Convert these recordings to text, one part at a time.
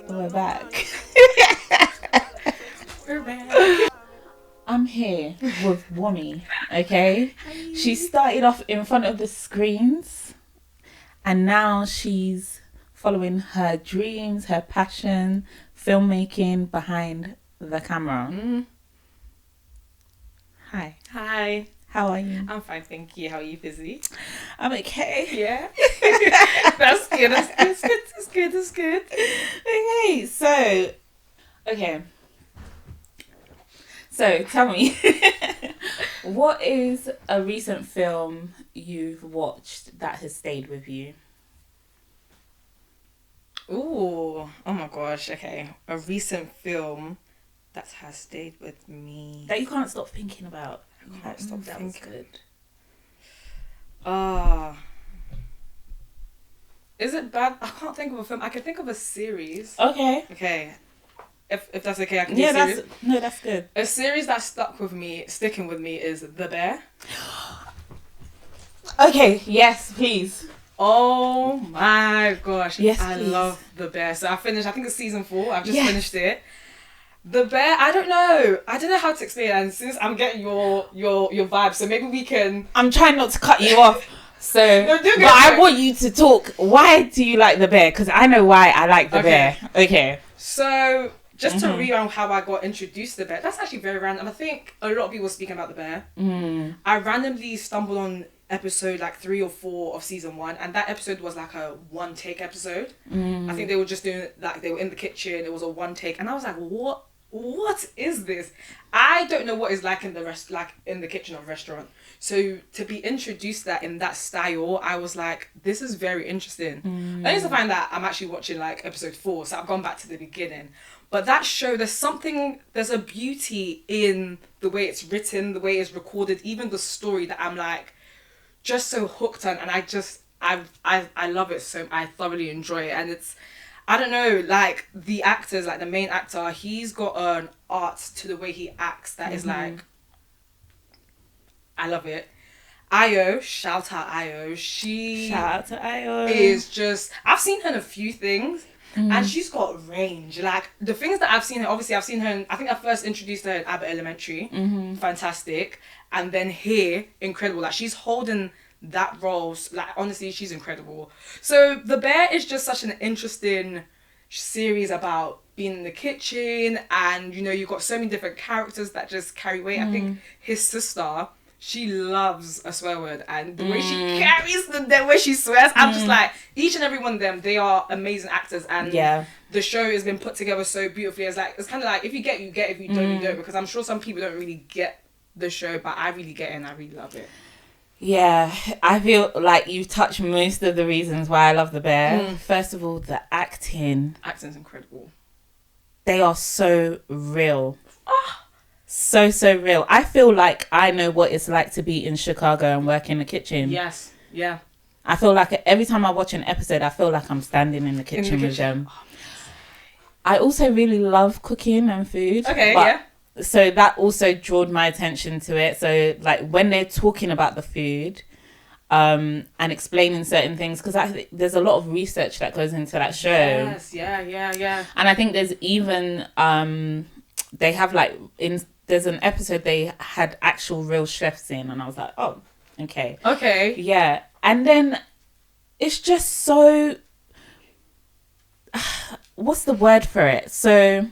We're back. We're back. I'm here with Wumi, okay? She started off in front of the screens and now she's following her dreams, her passion, filmmaking behind the camera. Hi. Hi. How are you? I'm fine, thank you. How are you, Fizzy? I'm okay. Yeah. That's good. That's good. Okay, so tell me, what is a recent film you've watched that has stayed with you? Ooh. Oh my gosh. Okay. A recent film that has stayed with me. That you can't stop thinking about. I can't stop that thinking. was good. Is it bad? I can't think of a film. I can think of a series. Okay. Okay. If that's okay, I can do Yeah, a series. that's good. A series that sticking with me is The Bear. Okay, yes, please. Oh my gosh. Yes, I please. love The Bear. So I think it's season 4. I've just finished it. The Bear, I don't know how to explain it, and since I'm getting your vibe, so maybe we can. I'm trying not to cut you off. So, No, do but go I for it. want you to talk. Why do you like The Bear? Because I know why I like The Bear. Okay. So just to read how I got introduced to The Bear, that's actually very random. I think a lot of people speaking about The Bear. I randomly stumbled on episode like 3 or 4 of season 1, and that episode was like a one take episode. I think they were just doing like they were in the kitchen. It was a one take, and I was like, what is this? I don't know what it's like in the kitchen of a restaurant. So to be introduced that in that style, I was like, this is very interesting. Only to find that I'm actually watching like episode 4, so I've gone back to the beginning. But that show, there's a beauty in the way it's written, the way it's recorded, even the story that I'm like just so hooked on, and I love it, so I thoroughly enjoy it. And it's, I don't know, like the actors, like the main actor, he's got an art to the way he acts that is like, I love it. Io, shout out Io. Shout out to Io. Is just, I've seen her in a few things, and she's got range. Like the things that I've seen her, obviously I've seen her in, I think I first introduced her in Abbott Elementary, fantastic, and then here, incredible. Like she's holding that role, like honestly, she's incredible. So The Bear is just such an interesting series about being in the kitchen, and you know, you've got so many different characters that just carry weight. I think his sister, she loves a swear word, and the way she carries the way she swears, I'm just like, each and every one of them, they are amazing actors, and the show has been put together so beautifully. It's kind of like, if you get, you get; if you don't, you don't. Because I'm sure some people don't really get the show, but I really get it, and I really love it. Yeah, I feel like you've touched most of the reasons why I love The Bear. First of all, the acting. Acting's incredible. They are so real. So real. I feel like I know what it's like to be in Chicago and work in the kitchen. Yes, yeah. I feel like every time I watch an episode, I feel like I'm standing in the kitchen with them. I also really love cooking and food. Okay, yeah. So that also drew my attention to it. So like when they're talking about the food and explaining certain things, because I think there's a lot of research that goes into that show. Yes, yeah. And I think there's even they have like there's an episode they had actual real chefs in, and I was like, oh, okay. Yeah. And then it's just so what's the word for it? So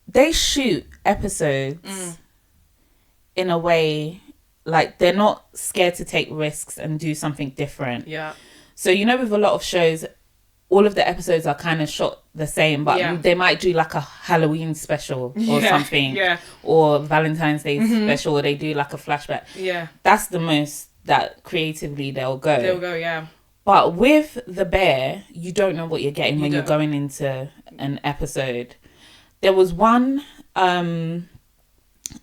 they shoot episodes in a way like they're not scared to take risks and do something different. Yeah. So, you know, with a lot of shows, all of the episodes are kind of shot the same, but they might do like a Halloween special or something, or Valentine's Day special, or they do like a flashback. Yeah. That's the most that creatively they'll go. Yeah. But with The Bear, you don't know what you're getting when you're going into an episode. There was one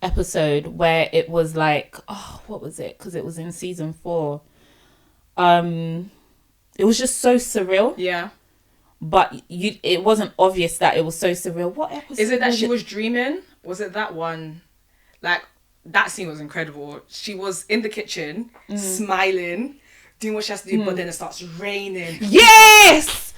episode where it was like, what was it? Because it was in season 4. It was just so surreal. Yeah. But it wasn't obvious that it was so surreal. What episode? Is it that she was dreaming? Was it that one? Like, that scene was incredible. She was in the kitchen, smiling, doing what she has to do, but then it starts raining. Yes!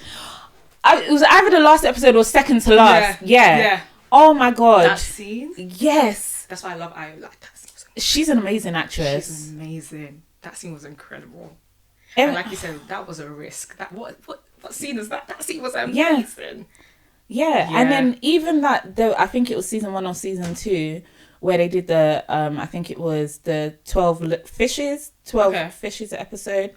It was either the last episode or second to last. Yeah. Oh my God. That scene? Yes. That's why I love Ayo. Like, that scene was She's an amazing actress. She's amazing. That scene was incredible. And And like you said, that was a risk. That what scene is that? That scene was amazing. Yeah. And then even that, though, I think it was season 1 or season 2, where they did the, I think it was the 12 fishes episode,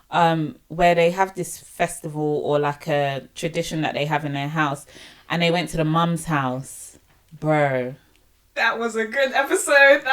where they have this festival or like a tradition that they have in their house, and they went to the mum's house. Bro. That was a good episode.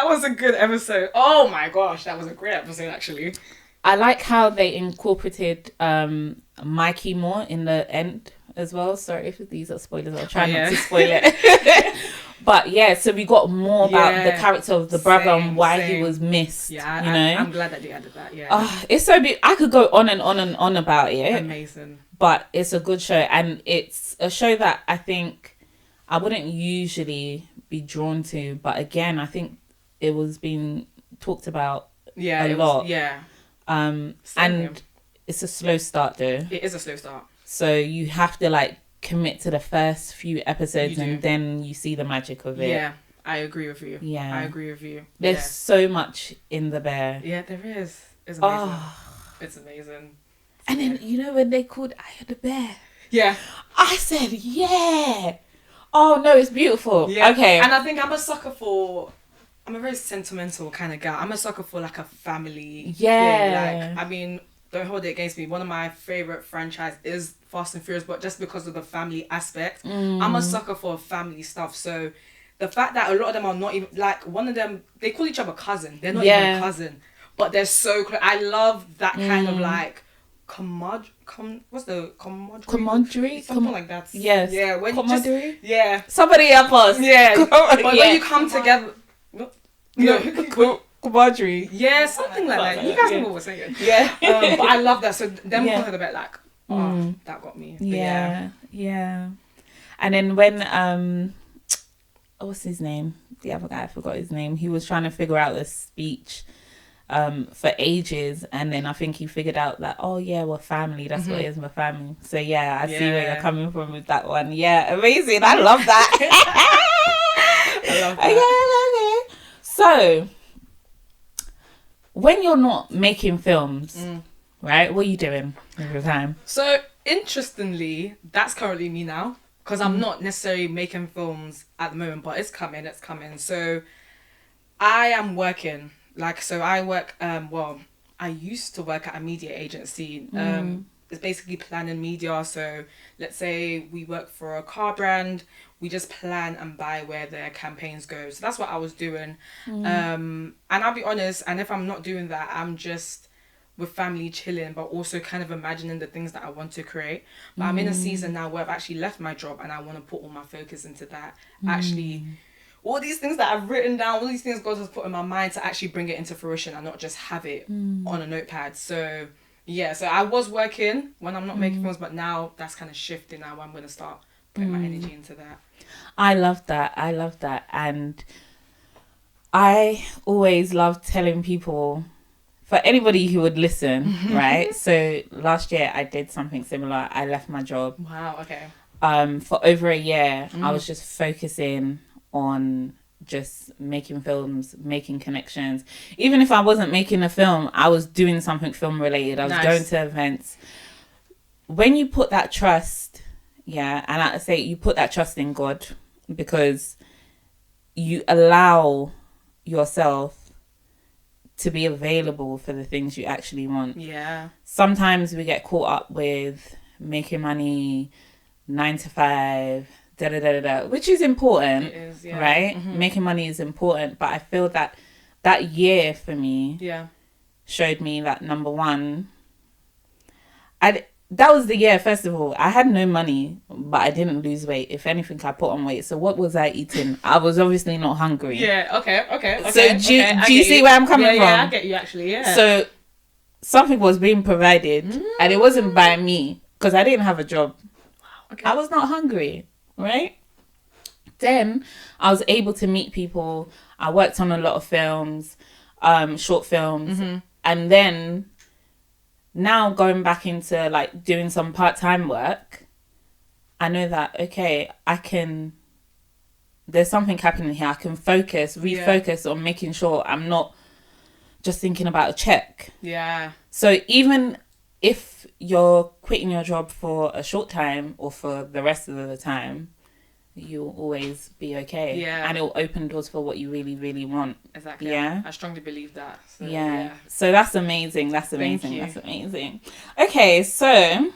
Oh my gosh, that was a great episode actually. I like how they incorporated Mikey more in the end as well. Sorry if these are spoilers. I'll try not to spoil it. But yeah, so we got more about the character of the brother and why he was missed. Yeah, I'm glad that they added that. Yeah, it's so I could go on and on and on about it. Amazing. But it's a good show, and it's a show that I think I wouldn't usually be drawn to. But again, I think it was being talked about a lot. And it's a slow start though. It is a slow start. So you have to like commit to the first few episodes and then you see the magic of it. Yeah, I agree with you. Yeah. I agree with you. There's so much in the bear. Yeah, there is. It's amazing. It's amazing. And then, when they called Aya the bear. Yeah. I said, yeah. Oh, no, it's beautiful. Yeah. Okay. And I think I'm a very sentimental kind of girl. I'm a sucker for like a family. Yeah. Like, I mean, don't hold it against me. One of my favorite franchise is Fast and Furious, but just because of the family aspect, I'm a sucker for family stuff. So the fact that a lot of them are not even, like, one of them, they call each other cousin. They're not even cousin, but they're so close. I love that kind of like what's the camaraderie? Something like that. Yes. Yeah. When camaraderie? Yeah. Somebody help us. Yeah. But when you come together. Camaraderie. Yeah, something like that. You guys know what we're saying. Yeah. But I love that. So them calling her a bit like, that got me. Yeah. And then when what's his name? The other guy, I forgot his name. He was trying to figure out the speech for ages, and then I think he figured out that we're family. That's what it is, we're family. So yeah, I see where you're coming from with that one. Yeah, amazing. I love that. I love that. Okay. So when you're not making films, right? What are you doing with your time? So interestingly, that's currently me now, because I'm not necessarily making films at the moment, but it's coming. So I am working. I work, I used to work at a media agency. It's basically planning media. So let's say we work for a car brand, we just plan and buy where their campaigns go. So that's what I was doing. And I'll be honest, and if I'm not doing that, I'm just with family chilling, but also kind of imagining the things that I want to create. But I'm in a season now where I've actually left my job and I want to put all my focus into that. Actually, all these things that I've written down, all these things God has put in my mind, to actually bring it into fruition and not just have it on a notepad. So yeah, so I was working when I'm not making films, but now that's kind of shifting. Now I'm going to start putting my energy into that. I love that. And I always love telling people, for anybody who would listen, right? So last year I did something similar. I left my job. Wow, okay. For over a year, I was just focusing on just making films, making connections. Even if I wasn't making a film, I was doing something film related. I was going to events. When you put that trust, and I say you put that trust in God, because you allow yourself to be available for the things you actually want. Yeah. Sometimes we get caught up with making money, 9 to 5, which is important. It is, yeah. Right? Making money is important, but I feel that that year for me showed me that, number one, that was the year, first of all, I had no money, but I didn't lose weight. If anything, I put on weight. So what was I eating? I was obviously not hungry. Yeah, okay. So do you see where I'm coming from? Yeah, I get you actually, yeah. So something was being provided, and it wasn't by me, because I didn't have a job. Wow, okay. I was not hungry, right? Then I was able to meet people. I worked on a lot of films, short films, and then now going back into like doing some part-time work, I know that, okay, there's something happening here. I can refocus on making sure I'm not just thinking about a check. Yeah. So even if you're quitting your job for a short time or for the rest of the time, you'll always be okay. Yeah. And it'll open doors for what you really, really want. Exactly. Yeah. I strongly believe that. So, yeah. So that's amazing. That's Thank amazing. you. That's amazing. Okay, so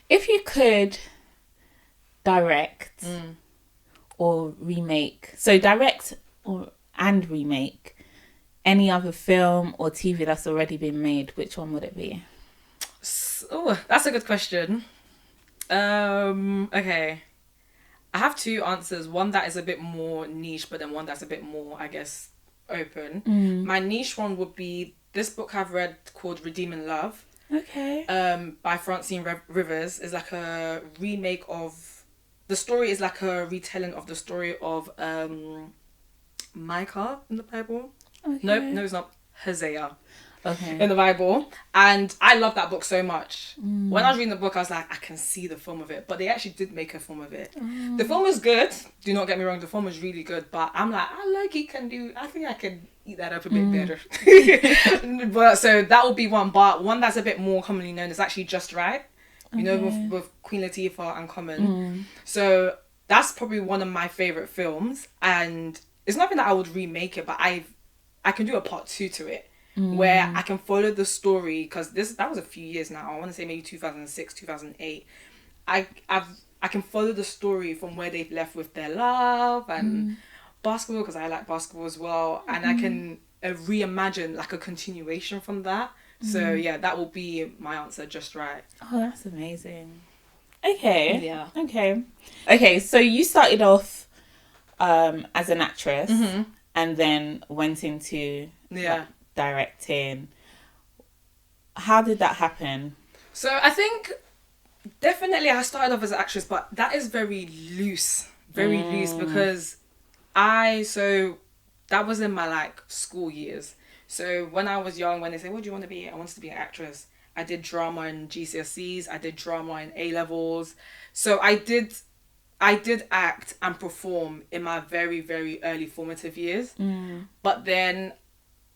if you could direct or remake, so direct and remake any other film or TV that's already been made, which one would it be? Oh, that's a good question. Okay. I have two answers. One that is a bit more niche, but then one that's a bit more, I guess, open. My niche one would be this book I've read called Redeeming Love. Okay. By Francine Rivers. Is like a remake of... The story is like a retelling of the story of Micah in the Bible. Okay. No, it's not. Hosea. Okay. In the Bible. And I love that book so much. When I was reading the book, I was like, I can see the film of it. But they actually did make a film of it. The film is good. Do not get me wrong. The film is really good. But I'm like, I think I can eat that up a bit better. But so that would be one. But one that's a bit more commonly known is actually Just Right. You know, with Queen Latifah and Common. So that's probably one of my favourite films. And it's nothing that I would remake it, but I can do a part 2 to it. Where I can follow the story, because that was a few years now. I want to say maybe 2006, 2008. I can follow the story from where they've left with their love and basketball, because I like basketball as well, and I can reimagine like a continuation from that. So yeah, that will be my answer. Just Right. Oh, that's amazing. Okay. Yeah. Okay. So you started off as an actress, and then went into directing. How did that happen? So I think definitely I started off as an actress, but that is very loose because that was in my like school years. So when I was young, when they say, what do you want to be? I wanted to be an actress. I did drama in GCSEs. I did drama in A-levels. So I did act and perform in my very, very early formative years. But then,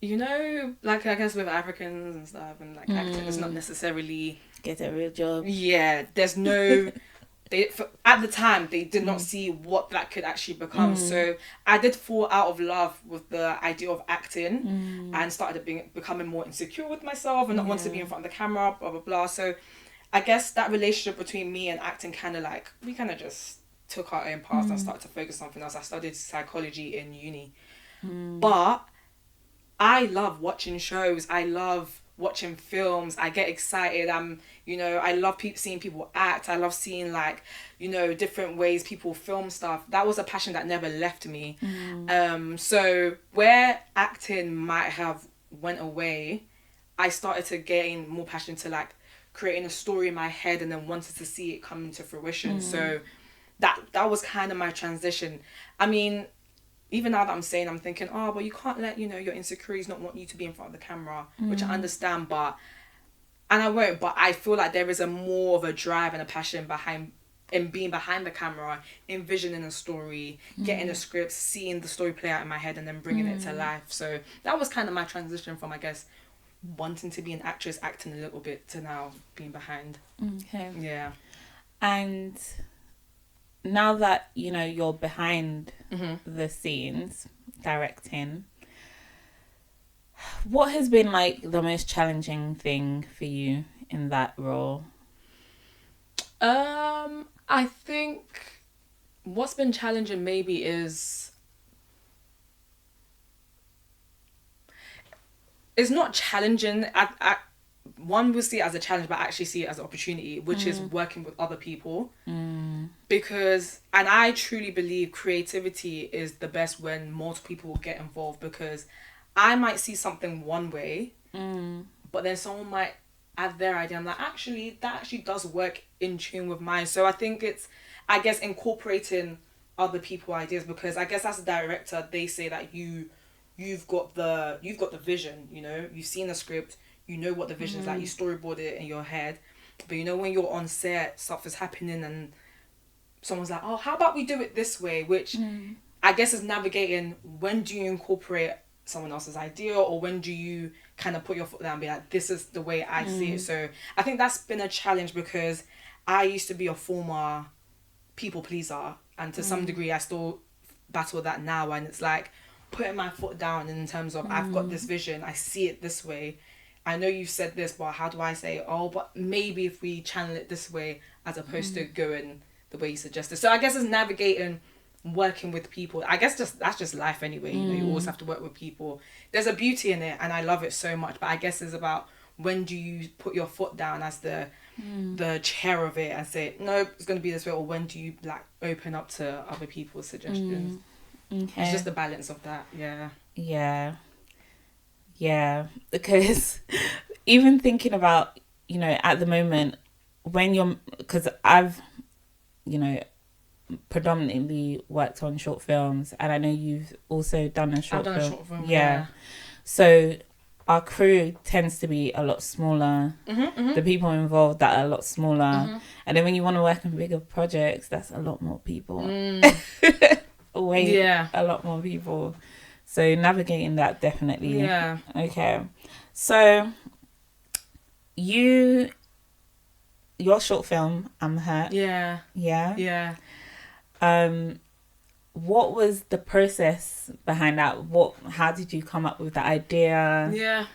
you know, like I guess with Africans and stuff, and like acting is not necessarily... Get a real job. Yeah, there's no... at the time, they did not see what that could actually become. So I did fall out of love with the idea of acting and started becoming more insecure with myself and not wanting to be in front of the camera, blah, blah, blah. So I guess that relationship between me and acting we kind of just took our own paths and started to focus on something else. I studied psychology in uni. But I love watching shows. I love watching films. I get excited. I love seeing people act. I love seeing different ways people film stuff. That was a passion that never left me. So where acting might have went away, I started to gain more passion to creating a story in my head and then wanted to see it come into fruition. So that was kind of my transition. I mean, even now that I'm thinking, but you can't let, your insecurities not want you to be in front of the camera, which I understand, and I won't, but I feel like there is more of a drive and a passion in being behind the camera, envisioning a story, getting a script, seeing the story play out in my head and then bringing it to life. So that was kind of my transition from, I guess, wanting to be an actress, acting a little bit, to now being behind. Okay. Yeah. And now that, you're behind the scenes directing, what has been the most challenging thing for you in that role? I think what's been challenging maybe is... It's not challenging. One will see it as a challenge, but I actually see it as an opportunity, which is working with other people. Because, and I truly believe creativity is the best when multiple people will get involved, because I might see something one way, but then someone might add their idea. I'm like, actually, that actually does work in tune with mine. So I think it's, I guess, incorporating other people's ideas, because I guess as a director, they say that you've got the vision, you've seen the script, you know what the vision is like, you storyboard it in your head, But when you're on set, stuff is happening and someone's like, oh, how about we do it this way? Which I guess is navigating, when do you incorporate someone else's idea, or when do you kind of put your foot down and be like, this is the way I see it. So I think that's been a challenge, because I used to be a former people pleaser, and to some degree I still battle that now, and it's like putting my foot down in terms of, I've got this vision, I see it this way, I know you've said this, but how do I say, oh, but maybe if we channel it this way, as opposed to going the way you suggested. So I guess it's navigating working with people. I guess that's just life anyway. You always have to work with people. There's a beauty in it, and I love it so much, but I guess it's about, when do you put your foot down as the chair of it and say, no, it's going to be this way, or when do you like open up to other people's suggestions? Okay. It's just the balance of that. Yeah, because even thinking about, at the moment, because I've, predominantly worked on short films, and I know you've also done a short film. I've done a short film, yeah. So our crew tends to be a lot smaller. The people involved that are a lot smaller. And then when you want to work on bigger projects, that's a lot more people. A lot more people. So navigating that, definitely. Yeah. Okay. So your short film, I'm Hurt. Yeah. Yeah. What was the process behind that? How did you come up with the idea? Yeah.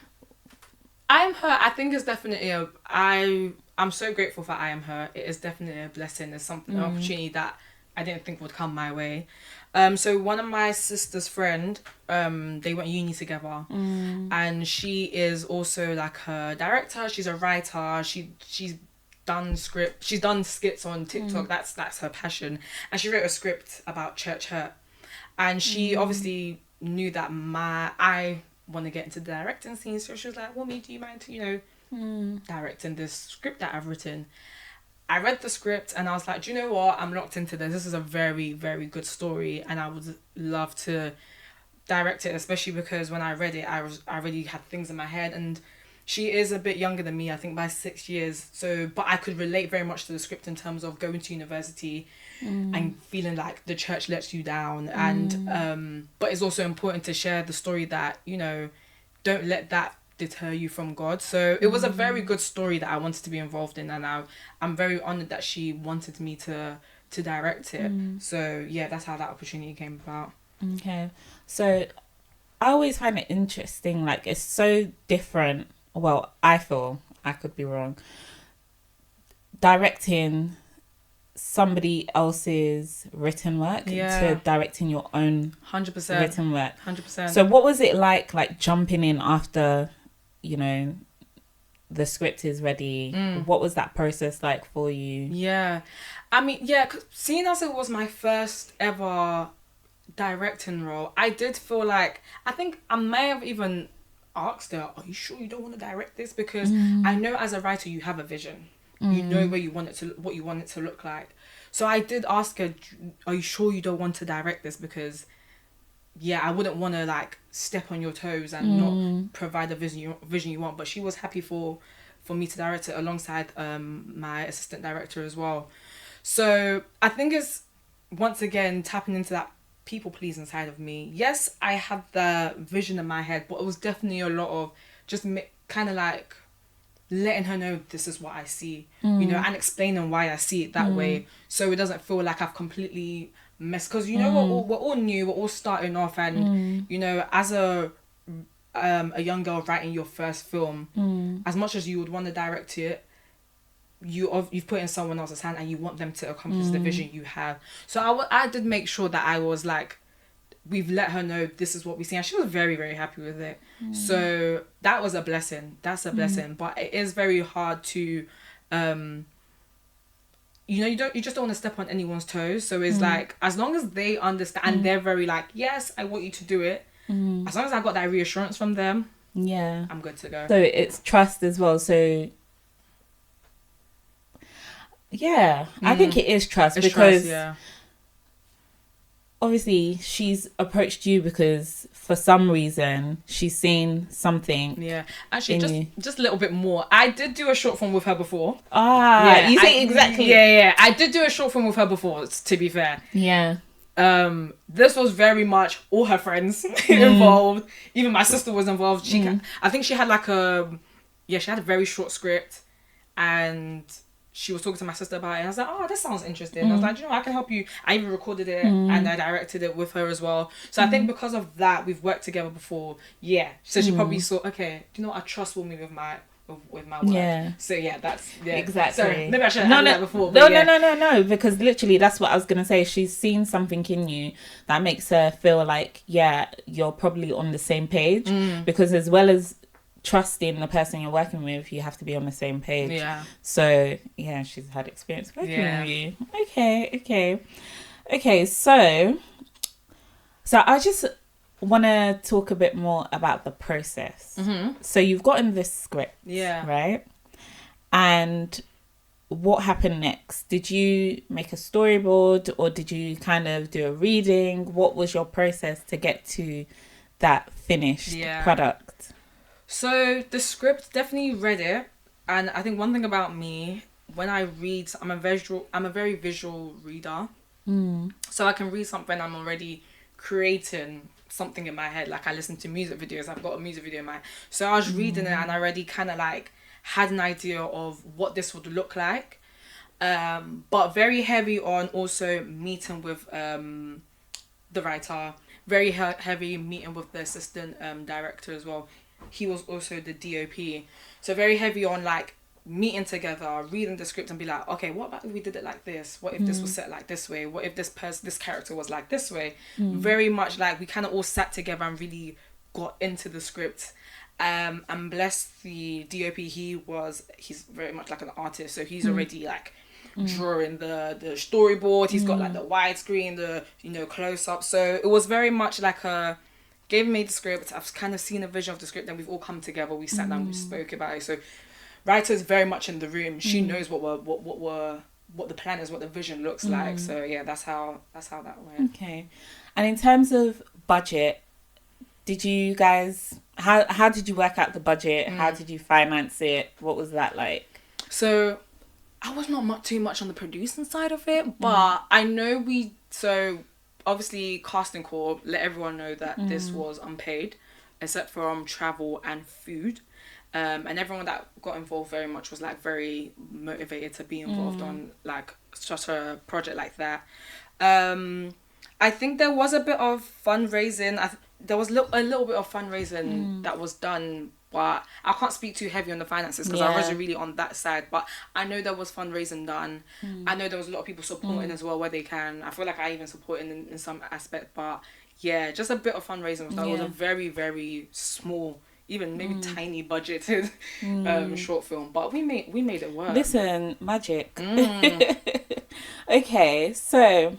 I Am Hurt, I think, is definitely I'm so grateful for I Am Hurt. It is definitely a blessing. It's an opportunity that I didn't think would come my way. So one of my sister's friend, they went uni together, and she is also like a director. She's a writer. She's done skits on TikTok. That's her passion, and she wrote a script about church hurt, and she obviously knew that I want to get into the directing scene, so she was like, Wumi, do you mind directing this script that I've written? I read the script and I was like, do you know what, I'm locked into this is a very, very good story, and I would love to direct it, especially because when I read it, I already had things in my head, and she is a bit younger than me, I think by 6 years. So, but I could relate very much to the script in terms of going to university and feeling like the church lets you down. And, but it's also important to share the story that, don't let that deter you from God. So it was a very good story that I wanted to be involved in. And I'm very honoured that she wanted me to direct it. So yeah, that's how that opportunity came about. Okay. So I always find it interesting. Like, it's so different. Well, I feel, I could be wrong, directing somebody else's written work to directing your own 100% written work. 100%. So what was it like jumping in after, the script is ready? What was that process like for you? Yeah. I mean, yeah, 'cause seeing as it was my first ever directing role, I did feel like, I think I may have even asked her, are you sure you don't want to direct this? Because I know as a writer you have a vision, you know what you want it to look like. So I did ask her, are you sure you don't want to direct this? Because I wouldn't want to like step on your toes and not provide the vision you want. But she was happy for me to direct it alongside my assistant director as well. So I think it's once again tapping into that people pleasing side of me. Yes, I had the vision in my head, but it was definitely a lot of just kind of like letting her know this is what I see, and explaining why I see it that way, so it doesn't feel like I've completely messed. Because we're all new, we're all starting off, and as a young girl writing your first film, as much as you would want to direct it, you've put in someone else's hand and you want them to accomplish the vision you have. So I did make sure that I was like, we've let her know this is what we see, and she was very, very happy with it. So that was a blessing. That's a blessing. But it is very hard to you just don't want to step on anyone's toes. So it's like, as long as they understand and they're very like, yes, I want you to do it, as long as I got that reassurance from them, I'm good to go. So it's trust as well. So I think it is trust, because trust, obviously she's approached you because for some reason she's seen something. Yeah, actually, just a little bit more. I did do a short film with her before. You say exactly. Yeah. I did do a short film with her before. To be fair. Yeah. This was very much all her friends involved. Even my sister was involved. I think she had like she had a very short script, and she was talking to my sister about it. And I was like, oh, this sounds interesting. I was like, I can help you. I even recorded it and I directed it with her as well. So I think because of that, we've worked together before. Yeah. So she probably saw, okay, do you know what? I trust Wumi with my work. Yeah. So that's exactly. Sorry, maybe I should have that before. No, because literally that's what I was gonna say. She's seen something in you that makes her feel like, you're probably on the same page. Because as well as trusting the person you're working with, you have to be on the same page. Yeah. So she's had experience working with you. Okay. So I just want to talk a bit more about the process. So you've gotten this script, right? And what happened next? Did you make a storyboard, or did you kind of do a reading? What was your process to get to that finished product? So the script, definitely read it, and I think one thing about me, when I read, I'm a very visual reader. So I can read something, I'm already creating something in my head. Like I listen to music videos, I've got a music video in my head. So I was reading it and I already kind of like had an idea of what this would look like. But very heavy on also meeting with the writer, very heavy meeting with the assistant director as well. He was also the DOP. So very heavy on like meeting together, reading the script and be like, okay, what about if we did it like this? What if this was set like this way? What if this character was like this way? Very much like we kind of all sat together and really got into the script. And bless the DOP, he's very much like an artist, so he's already like drawing the storyboard. He's got like the widescreen, the close up. So it was very much like gave me the script. I've kind of seen a vision of the script, and we've all come together. We sat down, we spoke about it. So writer's very much in the room. She knows what the plan is, what the vision looks like. So that's how that went. Okay. And in terms of budget, did you guys how did you work out the budget? How did you finance it? What was that like? So I was not too much on the producing side of it, but I know obviously casting call let everyone know that this was unpaid, except from travel and food. And everyone that got involved very much was like very motivated to be involved on like such a project like that. I think there was a bit of fundraising. There was a little bit of fundraising that was done, but I can't speak too heavy on the finances because I wasn't really on that side. But I know there was fundraising done. I know there was a lot of people supporting as well where they can. I feel like I even supported in some aspect. But just a bit of fundraising was done. It was a very, very small, even maybe tiny budgeted short film, but we made it work. Listen, magic. Okay, so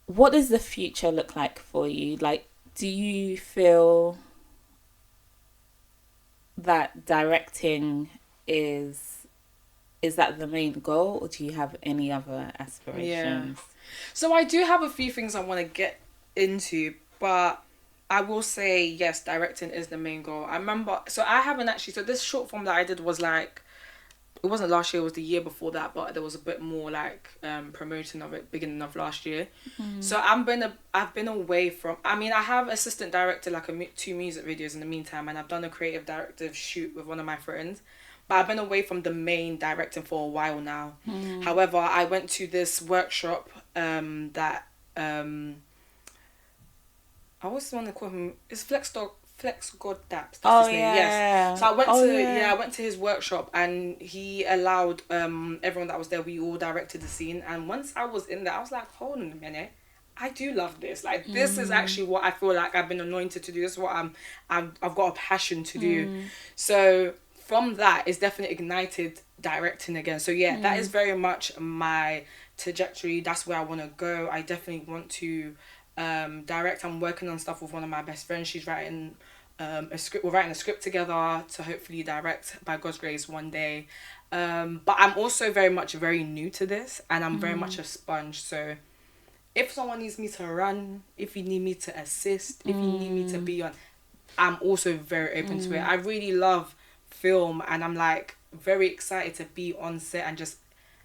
what does the future look like for you? Like, do you feel that directing is that the main goal, or do you have any other aspirations? So I do have a few things I want to get into, but I will say, yes, directing is the main goal. I remember, so this short film that I did was like, it wasn't last year, it was the year before that, but there was a bit more like promoting of it beginning of last year. So I've been away from, I have assistant directed like 2 music videos in the meantime, and I've done a creative directive shoot with one of my friends, but I've been away from the main directing for a while now. However, I went to this workshop that I always want to call him, it's Flex God Daps. That's his name. Yes. So I went to his workshop, and he allowed everyone that was there. We all directed the scene, and once I was in there, I was like, hold on a minute, I do love this. Like this is actually what I feel like I've been anointed to do. This is what I've got a passion to do. So from that, it's definitely ignited directing again. So that is very much my trajectory. That's where I want to go. I definitely want to direct. I'm working on stuff with one of my best friends. She's writing a script. We're writing a script together to hopefully direct by God's grace one day. But I'm also very new to this, and I'm very much a sponge. So if someone needs me to run, if you need me to assist, if you need me to be on, I'm also very open to it. I really love film, and I'm like very excited to be on set and just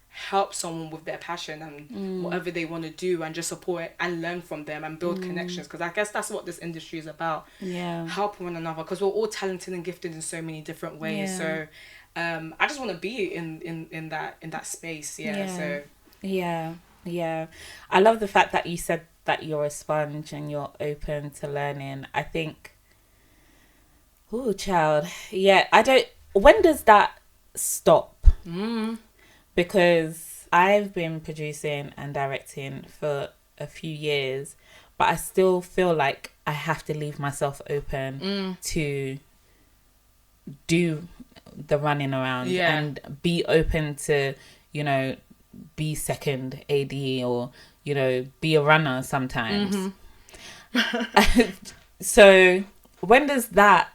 help someone with their passion and whatever they want to do, and just support it and learn from them and build connections, because I guess that's what this industry is about. Helping one another, because we're all talented and gifted in so many different ways. So I just want to be in that space. So I love the fact that you said that you're a sponge and you're open to learning. I think, oh child, when does that stop? Because I've been producing and directing for a few years, but I still feel like I have to leave myself open to do the running around and be open to, you know, be second AD or, you know, be a runner sometimes. So when does that,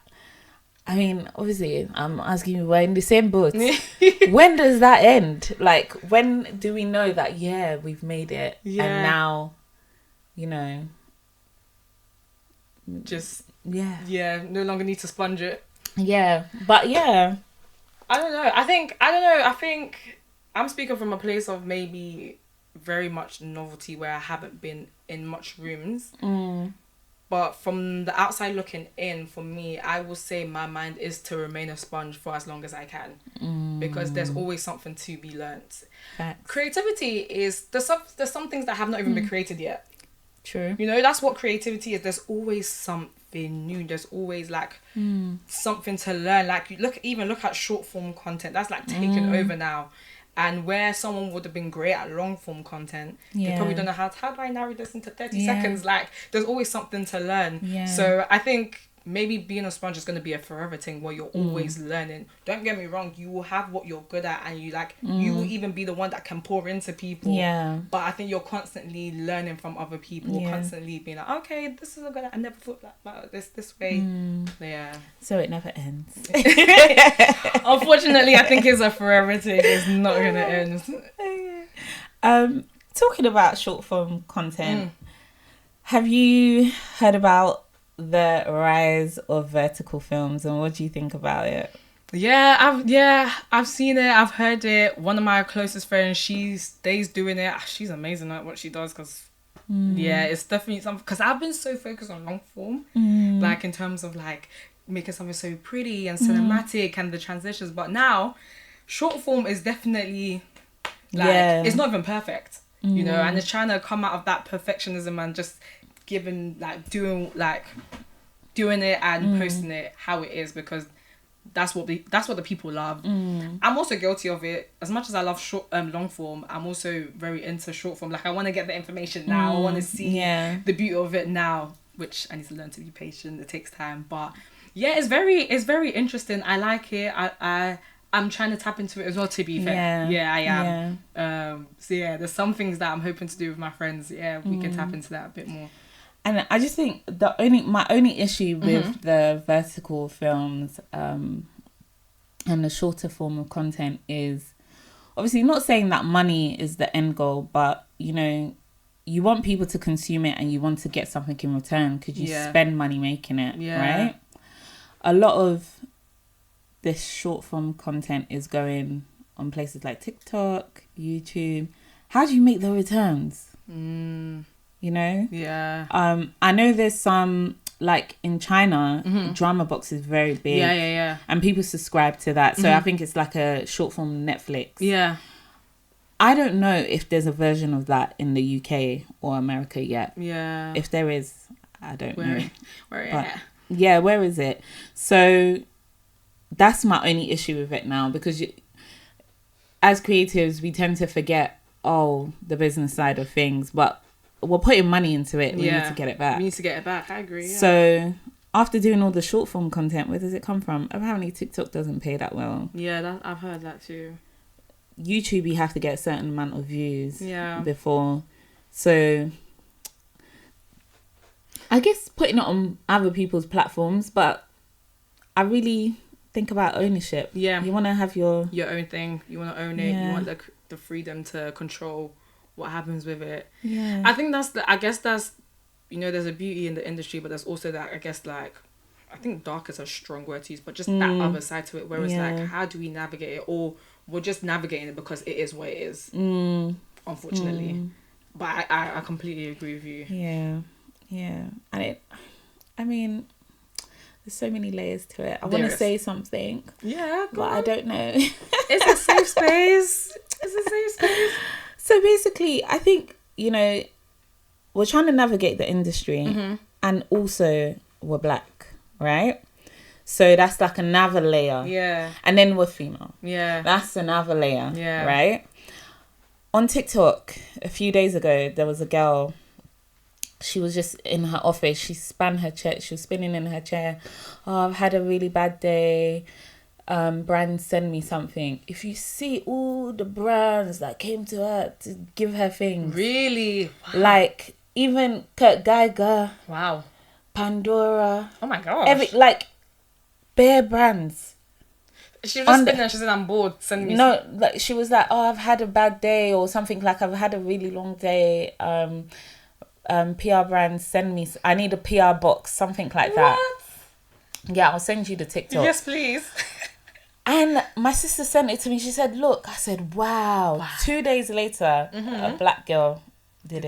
I mean, obviously, I'm asking you, we're in the same boat. When does that end? Like, when do we know that, we've made it? And now, you know, just, no longer need to sponge it. But I don't know. I think I'm speaking from a place of maybe very much novelty, where I haven't been in much rooms. But from the outside looking in, for me, I will say my mind is to remain a sponge for as long as I can. Because there's always something to be learnt. Creativity is... There's some things that have not even been created yet. True. You know, that's what creativity is. There's always something new. There's always, like, something to learn. Like, look at short form content. That's, like, taken over now. And where someone would have been great at long form content, they probably don't know how do I narrow this into 30 seconds? Like, there's always something to learn. So I think maybe being a sponge is going to be a forever thing, where you're always learning. Don't get me wrong, you will have what you're good at, and you will even be the one that can pour into people. But I think you're constantly learning from other people, constantly being like, okay, this is a good, I never thought about this way. So it never ends. Unfortunately, I think it's a forever thing. It's not going to end. Talking about short form content, have you heard about the rise of vertical films, and what do you think about it? I've seen it, I've heard it. One of my closest friends, she's doing it. She's amazing at what she does, because it's definitely something, because I've been so focused on long form, like in terms of like making something so pretty and cinematic and the transitions, but now short form is definitely like it's not even perfect, you know, and it's trying to come out of that perfectionism and just doing it and posting it how it is, because that's what the people love. I'm also guilty of it. As much as I love long form, I'm also very into short form. Like, I want to get the information now. I want to see the beauty of it now, which I need to learn to be patient. It takes time, but it's very interesting. I like it. I'm trying to tap into it as well, to be fair. I am. So there's some things that I'm hoping to do with my friends. We can tap into that a bit more. And I just think my only issue with the vertical films and the shorter form of content is, obviously, not saying that money is the end goal, but, you know, you want people to consume it and you want to get something in return, because you spend money making it, right? A lot of this short form content is going on places like TikTok, YouTube. How do you make the returns? You know? I know there's some, like in China, Drama Box is very big. And people subscribe to that. So I think it's like a short form Netflix. I don't know if there's a version of that in the UK or America yet. If there is, I don't know. Where is it? So that's my only issue with it now, because as creatives, we tend to forget, the business side of things, but we're putting money into it. We need to get it back. I agree. So after doing all the short form content, where does it come from? Apparently TikTok doesn't pay that well. I've heard that too. YouTube, you have to get a certain amount of views before. So I guess putting it on other people's platforms, but I really think about ownership. Yeah. You want to have your own thing. You want to own it. You want the freedom to control what happens with it. Yeah. I think I guess that's, there's a beauty in the industry, but there's also that, I guess, like, I think dark is a strong word to use, but just that other side to it, where it's like, how do we navigate it? Or we're just navigating it because it is what it is, unfortunately. But I completely agree with you. Yeah. And there's so many layers to it. I want to say something. Yeah, but I don't know. It's a safe space. So basically, I think, we're trying to navigate the industry, and also we're Black, right? So that's like another layer. Yeah. And then we're female. Yeah. That's another layer. Yeah. Right? On TikTok, a few days ago, there was a girl. She was just in her office. She spun her chair. She was spinning in her chair. Oh, I've had a really bad day. Brands send me something. If you see all the brands that came to her to give her things. Really? Wow. Like, even Kurt Geiger. Wow. Pandora. Oh my gosh. Bare brands. She was just spinning there. She said, I'm bored. Send me like she was like, oh, I've had a bad day, or something, like, I've had a really long day. PR brands send me, I need a PR box, something like that. What? Yeah, I'll send you the TikTok. Yes, please. And my sister sent it to me. She said, look. I said, wow. 2 days later, a Black girl did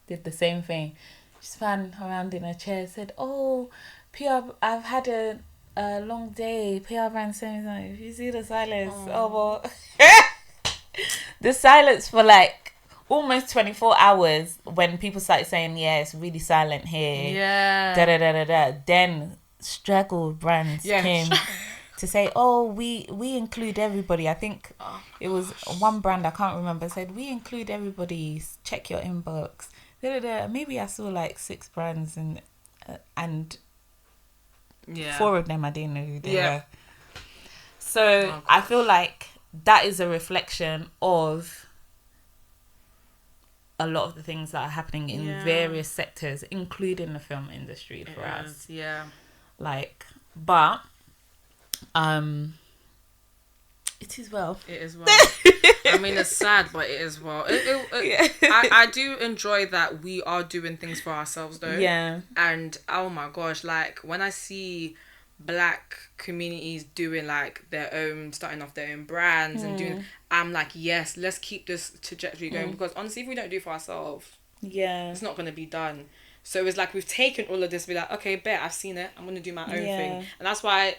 the same thing. She spun around in her chair, said, oh, PR, I've had a long day. PR brand sent me something. If you see the silence, well. The silence for like almost 24 hours when people started saying, yeah, it's really silent here. Yeah. Da-da-da-da-da. Then straggle brands came to say, oh, we include everybody. I think it was one brand, I can't remember, said, we include everybody. Check your inbox. Da-da-da. Maybe I saw like 6 brands and 4 of them I didn't know who they were. So I feel like that is a reflection of a lot of the things that are happening in various sectors, including the film industry for us. Yeah. Like, but it is well. It is well. I mean, it's sad, but it is well. I do enjoy that we are doing things for ourselves, though. Yeah. And oh my gosh, like when I see Black communities doing like starting off their own brands and doing, I'm like, yes, let's keep this trajectory going, because honestly, if we don't do it for ourselves, it's not going to be done. So it's like we've taken all of this, be like, okay, bet, I've seen it, I'm going to do my own thing. And that's why,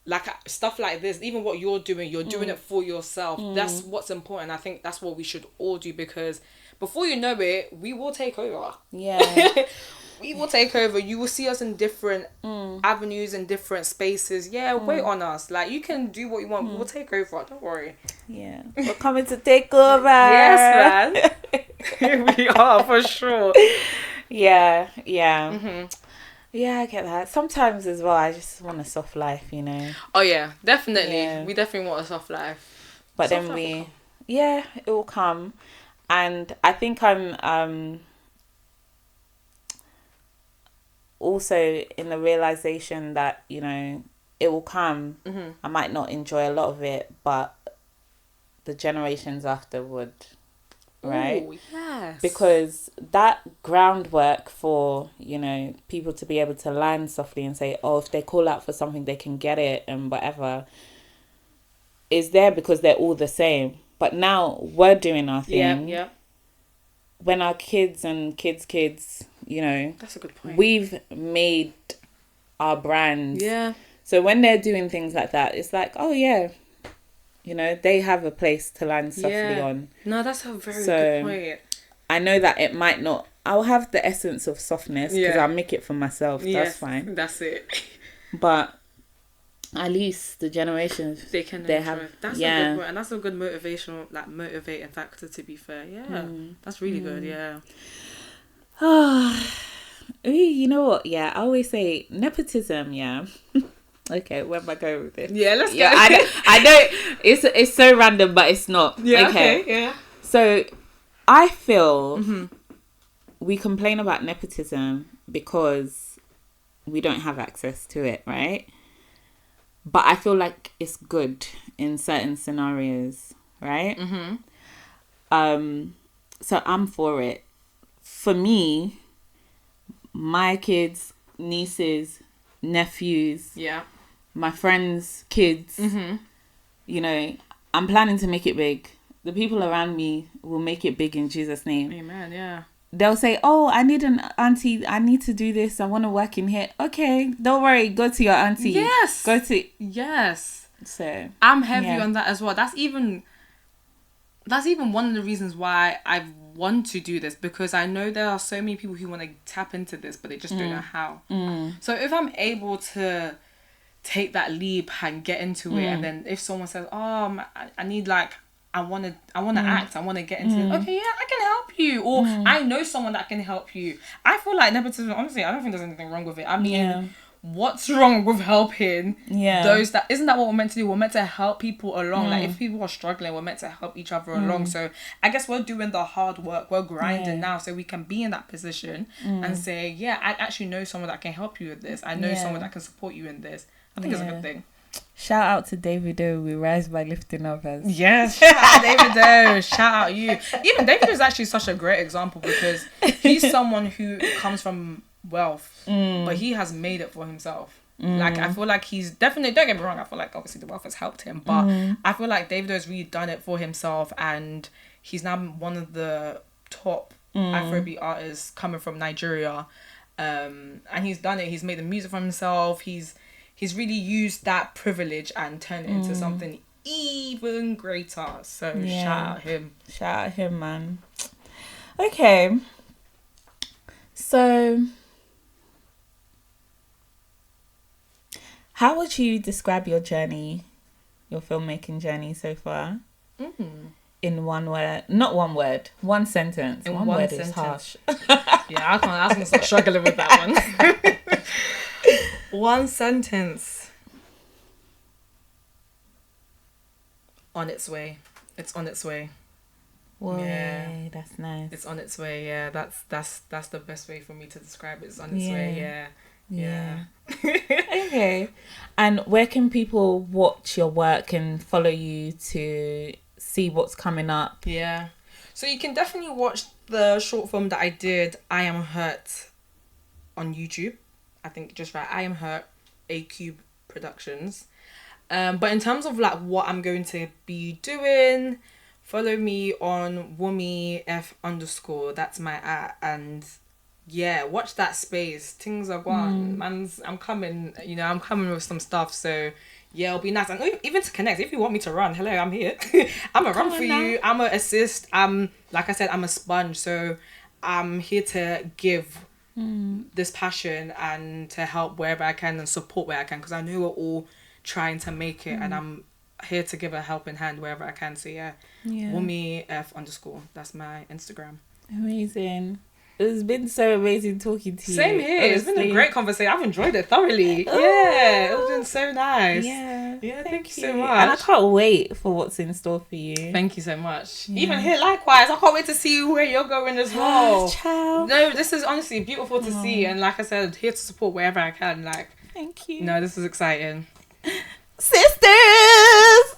like, stuff like this, even what you're doing it for yourself. That's what's important. I think that's what we should all do, because before you know it, we will take over. We will take over. You will see us in different avenues and different spaces. Wait on us. Like, you can do what you want. We will take over. Don't worry. Yeah. We're coming to take over. Yes, man. We are, for sure. Yeah. Yeah, I get that. Sometimes as well, I just want a soft life, Oh, yeah. Definitely. Yeah. We definitely want a soft life. But soft then it will come. And I think I'm also in the realization that, it will come. I might not enjoy a lot of it, but the generations after would, right? Ooh, yes. Because that groundwork for, people to be able to land softly and say, oh, if they call out for something, they can get it and whatever, is there because they're all the same. But now we're doing our thing. Yeah. When our kids and kids, that's a good point. We've made our brands. Yeah. So when they're doing things like that, it's like, oh yeah, they have a place to land softly on. No, that's a very good point. I know that it might not. I'll have the essence of softness because I'll make it for myself. That's fine. That's it. But at least the generations they have. That's a good point, and that's a good motivating factor. To be fair, that's really good. Yeah. You know what? Yeah, I always say nepotism. Yeah. Okay, where am I going with this? Yeah, let's go. I know it's so random, but it's not. Yeah. Okay. Yeah. So, I feel we complain about nepotism because we don't have access to it, right? but I feel like it's good in certain scenarios, right? So I'm for it. For me, my kids, nieces, nephews, my friends' kids, you know, I'm planning to make it big. The people around me will make it big in Jesus' name. Amen. Yeah. They'll say, oh, I need an auntie. I need to do this. I want to work in here. Okay, don't worry. Go to your auntie. Yes. Yes. So I'm heavy on that as well. That's even one of the reasons why I want to do this, because I know there are so many people who want to tap into this, but they just don't know how. So if I'm able to take that leap and get into it, and then if someone says, oh, I need I want to act, I want to get into it. Okay, yeah, I can help you. Or I know someone that can help you. I feel like nepotism, honestly, I don't think there's anything wrong with it. I mean, what's wrong with helping those that... Isn't that what we're meant to do? We're meant to help people along. Like, if people are struggling, we're meant to help each other along. So I guess we're doing the hard work. We're grinding now so we can be in that position and say, yeah, I actually know someone that can help you with this. I know someone that can support you in this. I think it's a good thing. Shout out to Davido. We rise by lifting others. Yes, shout out Davido. Shout out you. Even Davido is actually such a great example, because he's someone who comes from wealth, but he has made it for himself. Like, I feel like he's definitely, don't get me wrong, I feel like obviously the wealth has helped him, but I feel like Davido has really done it for himself, and he's now one of the top Afrobeat artists coming from Nigeria. And he's done it. He's made the music for himself. He's really used that privilege and turned it into something even greater. So shout out him. Shout out him, man. Okay. So, how would you describe your journey, your filmmaking journey so far? In one word. Not one word. One sentence. One word sentence. Is harsh. Yeah, I was going to start struggling with that one. One sentence. On its way. It's on its way. Whoa, yeah, that's nice. It's on its way. Yeah, that's the best way for me to describe it. It's on its way. Yeah. Okay. And where can people watch your work and follow you to see what's coming up? Yeah. So you can definitely watch the short film that I did, I Am Hurt, on YouTube. I think just right. I Am Hurt, A-Cube Productions. But in terms of like what I'm going to be doing, follow me on Wumi F_. That's my @ and yeah, watch that space. Things are going. I'm coming. I'm coming with some stuff. So yeah, it'll be nice. And even to connect, if you want me to run, hello, I'm here. I'm a run for you. I'm a assist. Like I said, I'm a sponge. So I'm here to give this passion and to help wherever I can and support where I can, because I know we're all trying to make it, and I'm here to give a helping hand wherever I can. So yeah. Wumi F_. That's my Instagram. Amazing. It's been so amazing talking to you. Same here. Honestly. It's been a great conversation. I've enjoyed it thoroughly. Yeah, it's been so nice. Yeah, thank you so much. And I can't wait for what's in store for you. Thank you so much. Even here, likewise. I can't wait to see where you're going as well. Ciao. No, this is honestly beautiful to see, and like I said, here to support wherever I can. Like, thank you. No, this is exciting. Sisters!